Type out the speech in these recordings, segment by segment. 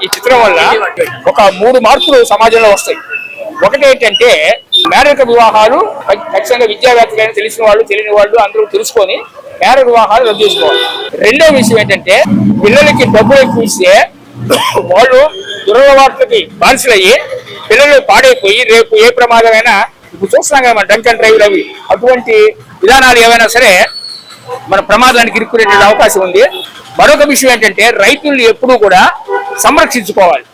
ఈ చిత్రం వల్ల ఒక 3 మార్పులు సమాజంలో వస్తాయి. ఒకటి ఏంటంటే మేనరిక వివాహాలు ఖచ్చితంగా విద్యావేత్తలైన తెలిసిన వాళ్ళు తెలియని వాళ్ళు అందరూ తెలుసుకొని మేనరిక వివాహాలు రద్దు చేసుకోవాలి. రెండో విషయం ఏంటంటే పిల్లలకి డబ్బులు ఎక్కువ ఇస్తే వాళ్ళు దురలవాట్లకి బానిసలయ్యి పిల్లలు పాడైపోయి రేపు ఏ ప్రమాదమైనా ఇప్పుడు చూస్తున్నాం కదా మన డ్రంక్ అండ్ డ్రైవ్ అవి అటువంటి విధానాలు ఏవైనా సరే మన ప్రమాదానికి ఇరుక్కునే అవకాశం ఉంది. మరొక విషయం ఏంటంటే రైతుల్ని ఎప్పుడూ కూడా సంరక్షించుకోవాలి.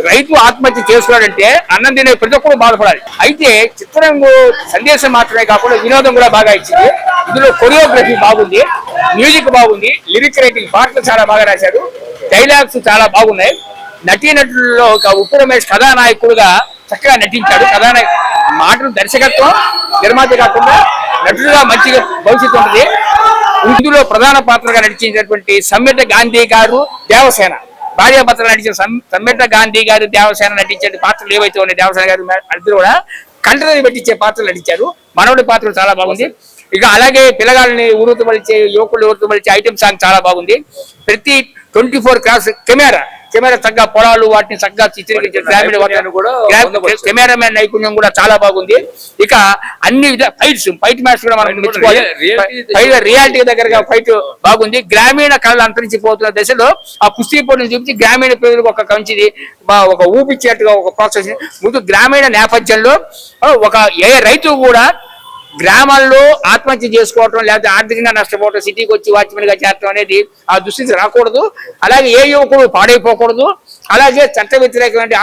రైతు ఆత్మహత్య చేసుకోవాలంటే అన్నం తినే ప్రతి ఒక్కరు బాధపడాలి. అయితే చిత్రంలో సందేశం మాత్రమే కాకుండా వినోదం కూడా బాగా ఇచ్చింది. ఇందులో కొరియోగ్రఫీ బాగుంది, మ్యూజిక్ బాగుంది, లిరిక్ రైటింగ్ పాటలు చాలా బాగా రాశారు, డైలాగ్స్ చాలా బాగున్నాయి. నటీనటుల్లో ఒక ఉప్పు రమేష్ కథానాయకుడుగా చక్కగా నటించాడు. మాటలు దర్శకత్వం నిర్మాత కాకుండా నటుడుగా మంచిగా భవిష్యత్తు ఉంటుంది. ఇందులో ప్రధాన పాత్రగా నటించినటువంటి సమ్మెట గాంధీ గారు దేవసేన భార్యాభర్తలు నటించిన సమ్మెట గాంధీ గారు దేవసేన నటించే పాత్రలు ఏవైతే ఉన్నాయి దేవసేన గారు అందరూ కూడా కంటని పెట్టించే పాత్రలు నటించారు. మనవడి పాత్ర చాలా బాగుంది. ఇక అలాగే పిల్లగాళ్ళని ఊరుతుమలిచే యువకులు ఊరుతుమలిచే ఐటమ్ సాంగ్ చాలా బాగుంది. ప్రతి 24 క్రాస్ కెమెరా చక్కగా పొలాలు వాటిని చక్కగా చిత్రీకరించారు. కెమెరామెన్ నైపుణ్యం కూడా చాలా బాగుంది. ఇక అన్ని ఫైట్ మ్యాచ్ కూడా మనం మెచ్చుకోవాలి. రియాలిటీ దగ్గరగా ఫైట్ బాగుంది. గ్రామీణ కళలు అంతరించిపోతున్న దశలో ఆ కుస్తీ పోటీని చూపించి గ్రామీణ ప్రజలకు ఒక కంచిది ఒక ఊపిచ్చేట్టుగా ఒక ప్రోత్సహించి ముందు గ్రామీణ నేపథ్యంలో ఏ రైతు కూడా గ్రామాల్లో ఆత్మహత్య చేసుకోవటం లేకపోతే ఆర్థికంగా నష్టపోవటం సిటీకి వచ్చి వాచ్మెన్ గా చేరటం అనేది ఆ దుస్థితి రాకూడదు. అలాగే ఏ యువకుడు పాడైపోకూడదు. అలాగే చట్ట వ్యతిరేకమైన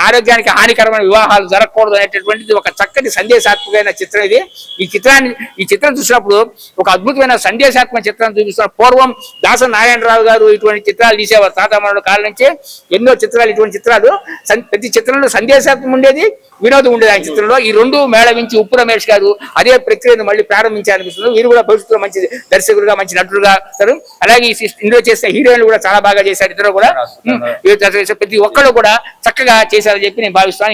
ఆరోగ్యానికి హానికరమైన వివాహాలు జరగకూడదు అనేటటువంటిది ఒక చక్కటి సందేశాత్మకమైన చిత్రం ఇది. ఈ చిత్రం చూసినప్పుడు ఒక అద్భుతమైన సందేశాత్మక చిత్రం చూపిస్తున్నారు. పూర్వం దాస నారాయణరావు గారు ఇటువంటి చిత్రాలు తీసేవారు. తాతామరుడు కాలం నుంచే ఎన్నో చిత్రాలు ఇటువంటి చిత్రాలు ప్రతి చిత్రంలో సందేశాత్మకం ఉండేది, వినోదం ఉండేది. ఆయన చిత్రంలో ఈ రెండు మేళవించి ఉప్పు రమేష్ గారు అదే ప్రక్రియను మళ్ళీ ప్రారంభించాలనిపిస్తుంది. వీరు కూడా భవిష్యత్తులో మంచి దర్శకుడుగా మంచి నటుడుగా వస్తారు. అలాగే ఇందులో చేసిన హీరోయిన్లు కూడా చాలా బాగా చేశారు. ఇద్దరు కూడా ప్రతి ఒక్కళ్ళు కూడా చక్కగా చేశారని చెప్పి నేను భావిస్తాను.